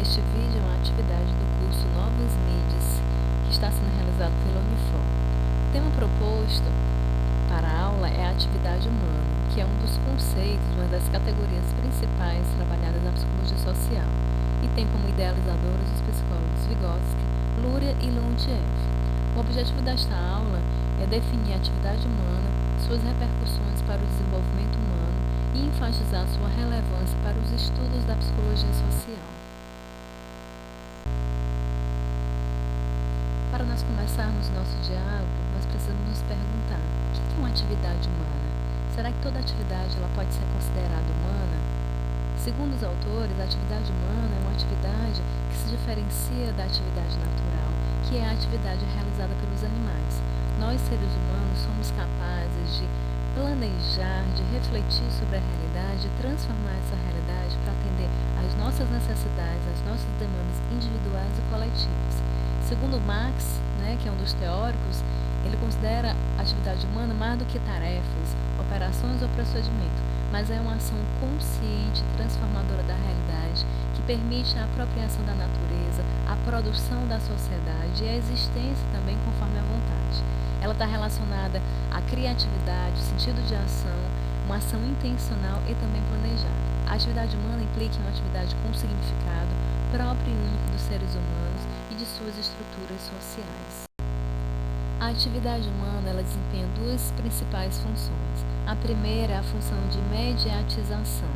Este vídeo é uma atividade do curso Novas Mídias, que está sendo realizado pela Unifor. O tema proposto para a aula é a atividade humana, que é um dos conceitos, uma das categorias principais trabalhadas na psicologia social, e tem como idealizadores os psicólogos Vygotsky, Luria e Leontiev. O objetivo desta aula é definir a atividade humana, suas repercussões para o desenvolvimento humano e enfatizar sua relevância para os estudos da psicologia social. Para nós começarmos nosso diálogo, nós precisamos nos perguntar: o que é uma atividade humana? Será que toda atividade ela pode ser considerada humana? Segundo os autores, a atividade humana é uma atividade que se diferencia da atividade natural, que é a atividade realizada pelos animais. Nós, seres humanos, somos capazes de planejar, de refletir sobre a realidade, de transformar essa realidade para atender às nossas necessidades, às nossas demandas individuais e coletivas. Segundo Marx, que é um dos teóricos, ele considera a atividade humana mais do que tarefas, operações ou procedimentos, mas é uma ação consciente, transformadora da realidade, que permite a apropriação da natureza, a produção da sociedade e a existência também conforme a vontade. Ela está relacionada à criatividade, sentido de ação, uma ação intencional e também planejada. A atividade humana implica uma atividade com significado próprio e único dos seres humanos e de suas estruturas sociais. A atividade humana ela desempenha duas principais funções. A primeira é a função de mediatização,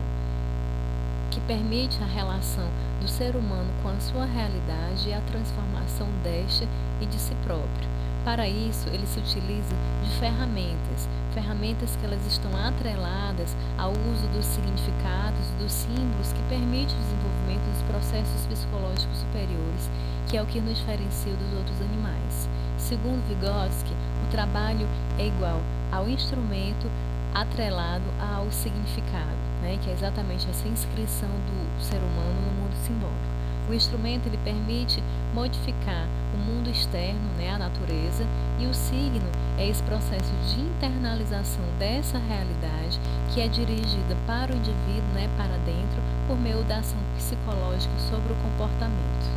que permite a relação do ser humano com a sua realidade e a transformação desta e de si próprio. Para isso, ele se utiliza de ferramentas que elas estão atreladas ao uso dos significados, dos símbolos, que permite o desenvolvimento dos processos psicológicos superiores, que é o que nos diferencia dos outros animais. Segundo Vygotsky, o trabalho é igual ao instrumento atrelado ao significado, que é exatamente essa inscrição do ser humano no mundo simbólico. O instrumento ele permite modificar o mundo externo, a natureza, e o signo é esse processo de internalização dessa realidade que é dirigida para o indivíduo, para dentro, por meio da ação psicológica sobre o comportamento.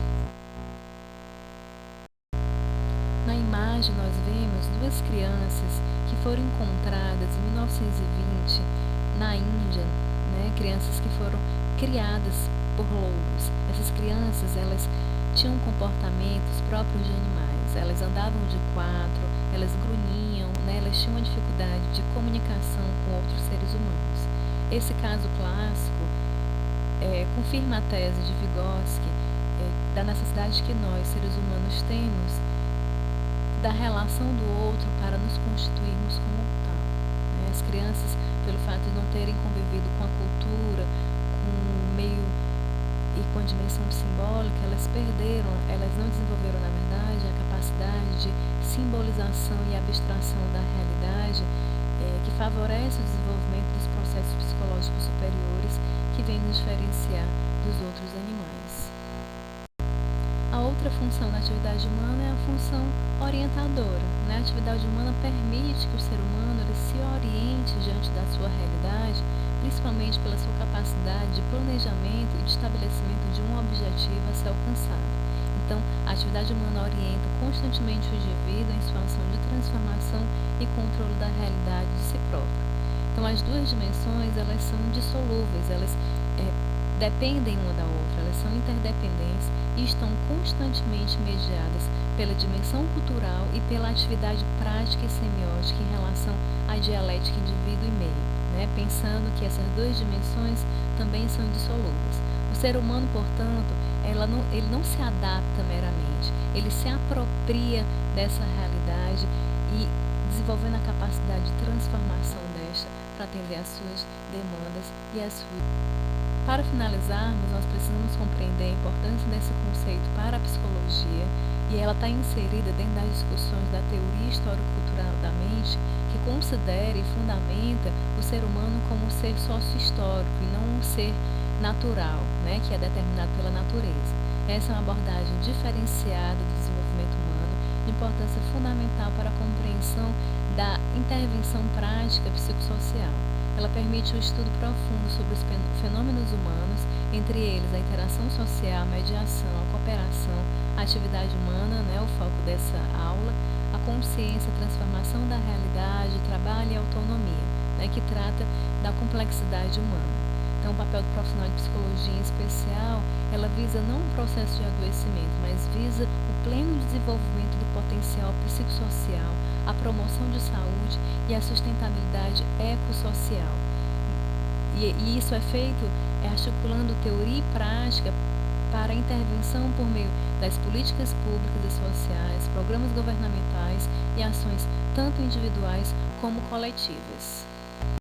Na imagem nós vemos duas crianças que foram encontradas em 1920 na Índia, crianças que foram criadas por lobos. Essas crianças elas tinham comportamentos próprios de animais, elas andavam de quatro, elas grunhiam, elas tinham uma dificuldade de comunicação com outros seres humanos. Esse caso clássico confirma a tese de Vygotsky da necessidade que nós, seres humanos, temos da relação do outro para nos constituirmos como tal. As crianças, pelo fato de não terem convivido com a cultura, com o meio e com a dimensão simbólica, elas não desenvolveram, na verdade, a capacidade de simbolização e abstração da realidade que favorece o desenvolvimento dos processos psicológicos superiores que vêm nos diferenciar dos outros animais. A outra função da atividade humana é a função orientadora. A atividade humana permite que o ser humano ele se oriente diante da sua realidade, principalmente pela sua capacidade de planejamento e de estabelecimento de um objetivo a ser alcançado. Então, a atividade humana orienta constantemente o indivíduo em sua ação de transformação e controle da realidade de si próprio. Então, as duas dimensões elas são indissolúveis, elas dependem uma da outra, elas são interdependentes e estão constantemente mediadas pela dimensão cultural e pela atividade prática e semiótica em relação à dialética indivíduo e meio, pensando que essas duas dimensões também são indissolúveis. O ser humano, portanto, ele não se adapta meramente, ele se apropria dessa realidade e desenvolvendo a capacidade de transformação desta para atender às suas demandas e às suas. Para finalizarmos, nós precisamos compreender a importância desse conceito para a psicologia e ela está inserida dentro das discussões da teoria histórico-cultural da mente, que considera e fundamenta o ser humano como um ser sócio-histórico e não um ser natural, que é determinado pela natureza. Essa é uma abordagem diferenciada do desenvolvimento humano, de importância fundamental para a compreensão da intervenção prática psicossocial. ela permite o estudo profundo sobre os fenômenos humanos, entre eles a interação social, a mediação, a cooperação, a atividade humana, né, o foco dessa aula, a consciência, a transformação da realidade, o trabalho e a autonomia, né, que trata da complexidade humana. Então, o papel do profissional de psicologia em especial, ela visa não um processo de adoecimento, mas visa o pleno desenvolvimento do potencial psicossocial, a promoção de saúde e a sustentabilidade ecossocial. E isso é feito articulando teoria e prática para a intervenção por meio das políticas públicas e sociais, programas governamentais e ações tanto individuais como coletivas.